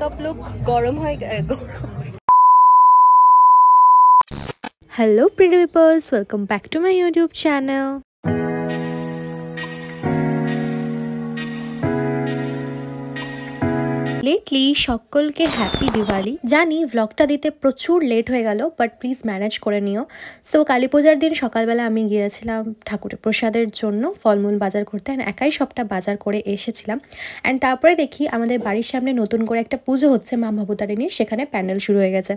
Makeup look গরম হয়ে Hello pretty peoples, welcome back to my YouTube channel. Lately সকলকে happy Diwali. জানি ভ্লগটা দিতে প্রচুর লেট হয়ে গেল, বাট প্লিজ ম্যানেজ করে নিও। সো কালী পূজার দিন সকালবেলা আমি গিয়েছিলাম ঠাকুরের প্রসাদের জন্য ফলমূল বাজার করতে, অ্যান্ড একাই সবটা বাজার করে এসেছিলাম। অ্যান্ড তারপরে দেখি আমাদের বাড়ির সামনে নতুন করে একটা পুজো হচ্ছে মা ভবতারিণীর, সেখানে প্যান্ডেল শুরু হয়ে গেছে।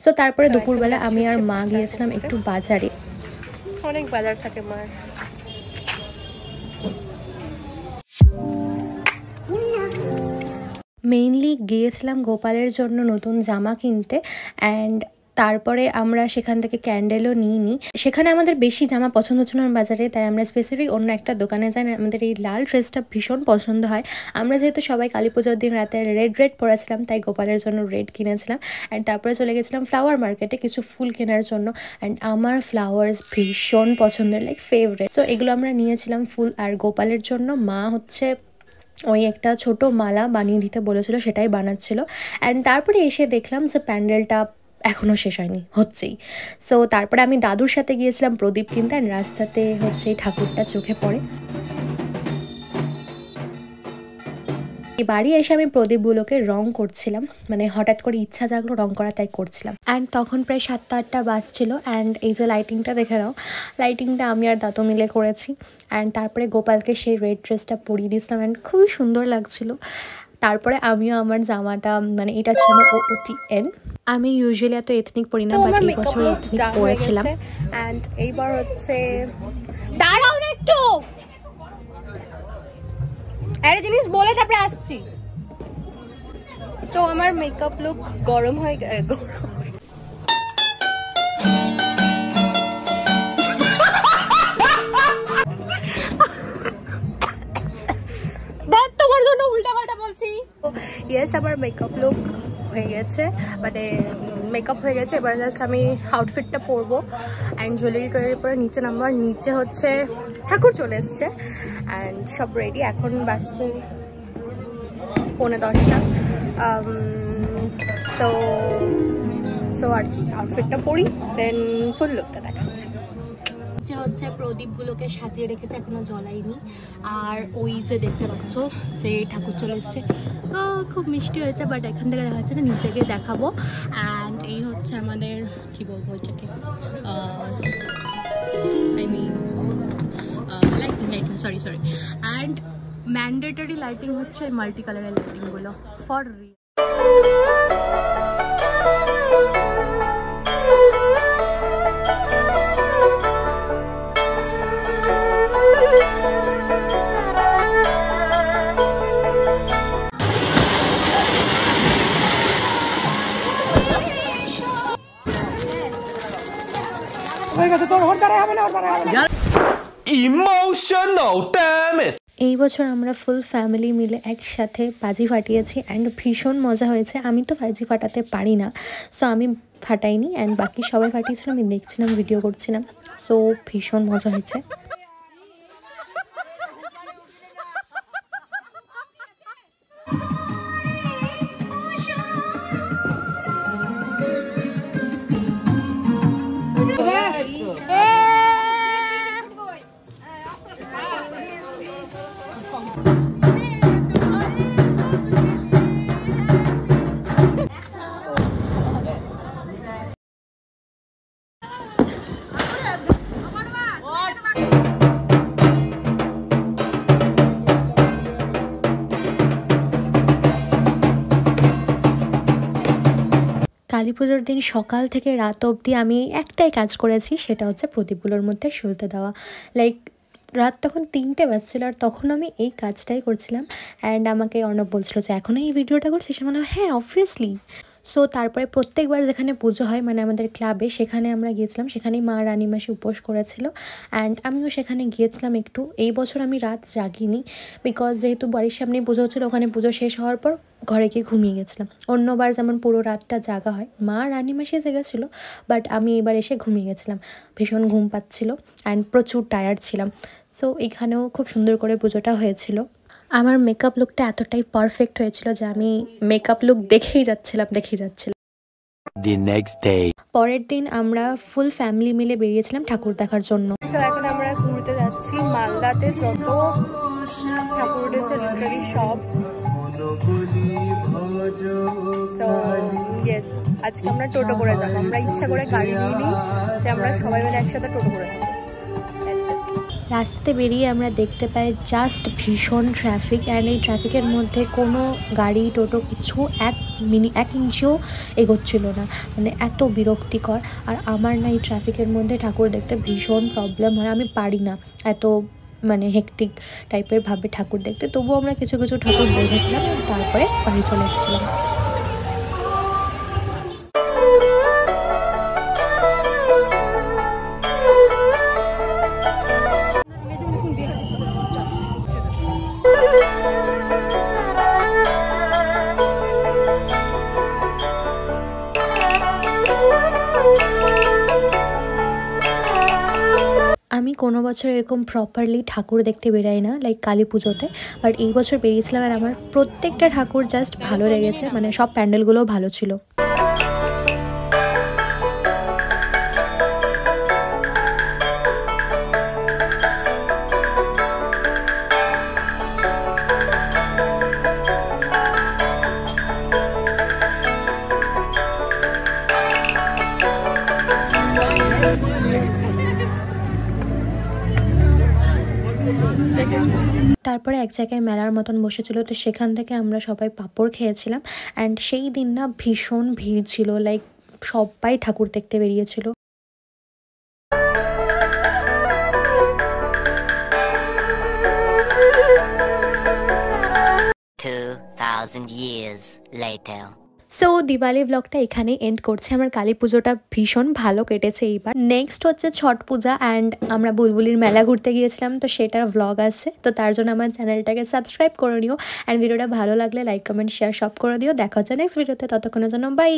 সো তারপরে দুপুরবেলা আমি আর মা গিয়েছিলাম একটু বাজারে। অনেক বাজার থাকে মার। মেইনলি গিয়েছিলাম গোপালের জন্য নতুন জামা কিনতে, অ্যান্ড তারপরে আমরা সেখান থেকে ক্যান্ডেলও নিই। সেখানে আমাদের বেশি জামা পছন্দ হচ্ছিল না বাজারে, তাই আমরা স্পেসিফিক অন্য একটা দোকানে যাই। আমাদের এই লাল ড্রেসটা ভীষণ পছন্দ হয়। আমরা যেহেতু সবাই কালী পুজোর দিন রাতে রেড পরেছিলাম, তাই গোপালের জন্য রেড কিনেছিলাম। অ্যান্ড তারপরে চলে গেছিলাম ফ্লাওয়ার মার্কেটে কিছু ফুল কেনার জন্য। অ্যান্ড আমার ফ্লাওয়ার্স ভীষণ পছন্দের, লাইক ফেভারিট। সো এগুলো আমরা নিয়েছিলাম ফুল। আর গোপালের জন্য মা হচ্ছে ওই একটা ছোট মালা বানিয়ে দিতে বলেছিল, সেটাই বানাচ্ছিল। অ্যান্ড তারপরে এসে দেখলাম যে প্যান্ডেলটা এখনও শেষ হয়নি, হচ্ছেই। সো তারপরে আমি দাদুর সাথে গিয়েছিলাম প্রদীপ কিনতে, অ্যান্ড রাস্তাতে হচ্ছে এই ঠাকুরটা চোখে পড়ে। বাড়ি এসে আমি প্রদীপগুলোকে রং করছিলাম, মানে হঠাৎ করে ইচ্ছা জাগলো রং করা, তাই করছিলাম। অ্যান্ড তখন প্রায় 7-8টা বাজছিল। অ্যান্ড এই যে লাইটিংটা দেখে নাও, লাইটিংটা আমি আর দাদু মিলে করেছি। অ্যান্ড তারপরে গোপালকে সেই রেড ড্রেসটা পরিয়ে দিয়েছিলাম, অ্যান্ড খুবই সুন্দর লাগছিল। তারপরে আমিও আমার জামাটা, মানে এটা ছিল OOTN। আমি ইউজুয়ালি এত এথনিক পরি না, বাট এই বছর এথনিক পরেছিলাম। অ্যান্ড এইবার হচ্ছে দাঁড়াও না একটু, একটা জিনিস বলে তারপরে আসছি। তো আমার মেকআপ লুক গরম হয়ে তোমার জন্য উল্টা পাল্টা বলছি। ইয়েস, আমার মেকআপ লুক হয়ে গেছে, মানে মেকআপ হয়ে গেছে। এবার জাস্ট আমি আউটফিটটা পরবো অ্যান্ড জুয়েলারি টুয়েলারি পরে নিচে নামবো। আর নিচে হচ্ছে ঠাকুর চলে এসছে অ্যান্ড সব রেডি। এখন বাসছে 9:45। তো আর কি, আউটফিটটা পরি, দেন ফুল লুকটা দেখাচ্ছি। হচ্ছে প্রদীপগুলোকে সাজিয়ে রেখেছে, এখনো জ্বলাইনি। আর ওই যে দেখতে পাচ্ছ যে ঠাকুর চলে এসছে, খুব মিষ্টি হয়েছে, বাট এখান থেকে দেখা যাচ্ছে না, নিচে গিয়ে দেখাবো। অ্যান্ড এই হচ্ছে আমাদের কি বলবো এটাকে, I mean lighting sorry. And mandatory lighting হচ্ছে মাল্টি কালারের লাইটিংগুলো for real. Emotional, damn it! এই বছর আমরা ফুল ফ্যামিলি মিলে একসাথে বাজি ফাটিয়েছি, অ্যান্ড ভীষণ মজা হয়েছে। আমি তো বাজি ফাটাতে পারি না, সো আমি ফাটাইনি, অ্যান্ড বাকি সবাই ফাটিয়েছিল, আমি দেখছিলাম, ভিডিও করছিলাম। সো ভীষণ মজা হয়েছে। কালী পুজোর দিন সকাল থেকে রাত অবধি আমি একটাই কাজ করেছি, সেটা হচ্ছে প্রদীপগুলোর মধ্যে সলতে দেওয়া। লাইক রাত তখন 3টে বাজছিল, আর তখন আমি এই কাজটাই করছিলাম। অ্যান্ড আমাকে অর্ণব বলছিল যে এখনও এই ভিডিওটা করছিস, মানে হ্যাঁ অবভিয়াসলি। সো তারপরে প্রত্যেকবার যেখানে পুজো হয়, মানে আমাদের ক্লাবে, সেখানে আমরা গিয়েছিলাম। সেখানেই মা রানীমাসি উপোস করেছিল, অ্যান্ড আমিও সেখানে গিয়েছিলাম একটু। এই বছর আমি রাত জাগিনি, বিকজ যেহেতু বাড়ির সামনেই পুজো হচ্ছিলো, ওখানে পুজো শেষ হওয়ার পর ঘরে গিয়ে ঘুমিয়ে গেছিলাম। অন্যবার যেমন পুরো রাতটা জাগা হয়, মা রানীমাসি জেগেছিলো, বাট আমি এবার এসে ঘুমিয়ে গেছিলাম। ভীষণ ঘুম পাচ্ছিলো অ্যান্ড প্রচুর টায়ার্ড ছিলাম। সো এখানেও খুব সুন্দর করে পুজোটা হয়েছিল। আমার মেকআপ লুকটা এতটাই পারফেক্ট হয়েছিল যে আমি মেকআপ লুক দেখেই যাচ্ছিলাম। The next day. পরের দিন আমরা ফুল ফ্যামিলি মিলে বেরিয়েছিলাম ঠাকুর দেখার জন্য। তো এখন আমরা ঘুরতে যাচ্ছি মালদাতে যত ঠাকুর লিটারি শপ। তো ইয়েস, আজকে আমরা টোটো করে যাবো। আমরা ইচ্ছা করে গাড়ি নিইনি যে আমরা সবাই মিলে একসাথে টোটো করে যাবো। রাস্তাতে বেরিয়ে আমরা দেখতে পাই জাস্ট ভীষণ ট্রাফিক, অ্যান্ড এই ট্রাফিকের মধ্যে কোনো গাড়ি টোটো কিছু এক ইঞ্চিও এগোচ্ছিল না, মানে এত বিরক্তিকর। আর আমার না এই ট্রাফিকের মধ্যে ঠাকুর দেখতে ভীষণ প্রবলেম হয়, আমি পারি না এত মানে হেকটিক টাইপের ভাবে ঠাকুর দেখতে। তবুও আমরা কিছু কিছু ঠাকুর দেখেছিলাম, তারপরে বাড়ি চলে এসেছিলাম। আমি কোনো বছর এরকম প্রপারলি ঠাকুর দেখতে বেরাই না, লাইক কালী পুজোতে, বাট এই বছর বেরিয়েছিলাম আর আমার প্রত্যেকটা ঠাকুর জাস্ট ভালো লেগেছে, মানে সব প্যান্ডেলগুলোও ভালো ছিল। তারপরে এক জায়গায় মেলার মতন বসেছিল, তো সেখান থেকে আমরা সবাই পাঁপড় খেয়েছিলাম। অ্যান্ড সেই দিন না ভীষণ ভিড় ছিল, লাইক সবাই ঠাকুর দেখতে বেরিয়েছিল। 2000 years later. সো দিওয়ালি ব্লগটা এখানেই এন্ড করছে। আমার কালী পুজোটা ভীষণ ভালো কেটেছে এইবার। নেক্সট হচ্ছে ছট পূজা, অ্যান্ড আমরা বুলবুলির মেলা ঘুরতে গিয়েছিলাম, তো সেটার ব্লগ আছে, তো তার জন্য আমার চ্যানেলটাকে সাবস্ক্রাইব করে নিও। অ্যান্ড ভিডিওটা ভালো লাগলে লাইক কমেন্ট শেয়ার সব করে দিও। দেখা হচ্ছে নেক্সট ভিডিওতে, ততক্ষণের জন্য বাই।